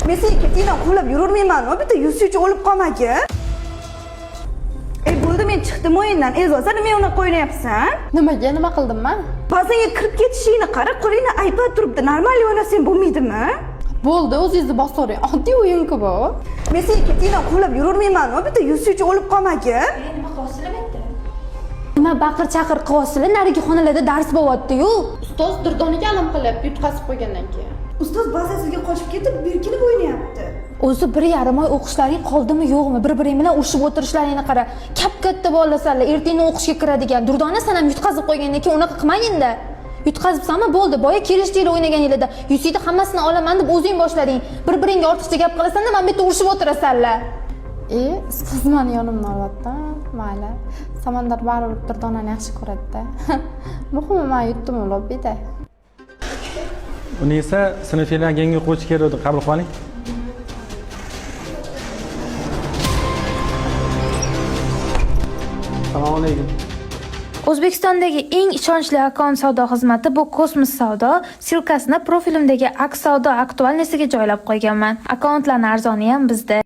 Men seni ketidan qo'llab yurmayman-ku, bitta yuzchi olib qolmagin. Bo'ldi, men chiqdim o'yindan. E'zoz, sen nima unaqa o'ynayapsan? Nimaga, nima qildim men? Ba'zanga kirib ketishingni qara, qo'lingni aypab turibdi. Normal o'ynasang bo'lmaydimi? Bo'ldi, o'zingizni bosoring. Oddiy o'yin-ku bu. Men seni ketidan qo'llab yurmayman-ku, bitta yuzchi olib qolmagin. Nima qilasizlar bitta? Nima baqir-chaqir qilasizlar? Narigi xonalarda dars bo'lyapti-yu. Ustoz Durdoniga alam qilib yutqazib qo'ygandan keyin. Ustoz bazasiga qochib ketib, berkinib o'ynayapti. O'zi 1,5 oy o'qishlaring qoldimi yo'qmi? Bir-biring bilan urushib o'tirishlaringni qara. Katta bolasanlar, ertaga o'qishga kiradigan. Durdona san ham yutqazib qo'ygandan keyin unaqa qilmagin-da. Yutqazibsanmi bo'ldi. Boya kelishdinglar o'ynaganinglarda. Yusida hammasini olaman deb o'zing boshlading. Bir-biringga ortiqcha gap qilasan-da, men bu yerda urushib o'tirasanlar. Ustoz meni yonimdan olyapti. Mayli. Samandar baribir Durdonani yaxshi ko'radi-da. Muhimi men yutdim lobbida. Uni esa sinfingizga yangi o'quvchi keldi, qabul qiling. Assalomu alaykum. O'zbekistondagi eng ishonchli akkaunt savdo xizmati bu Kosmos Savdo. Silkasini profilimdagi Aks Savdo aktualnisiga joylab qo'yganman. Akkauntlarning arzoni ham bizda.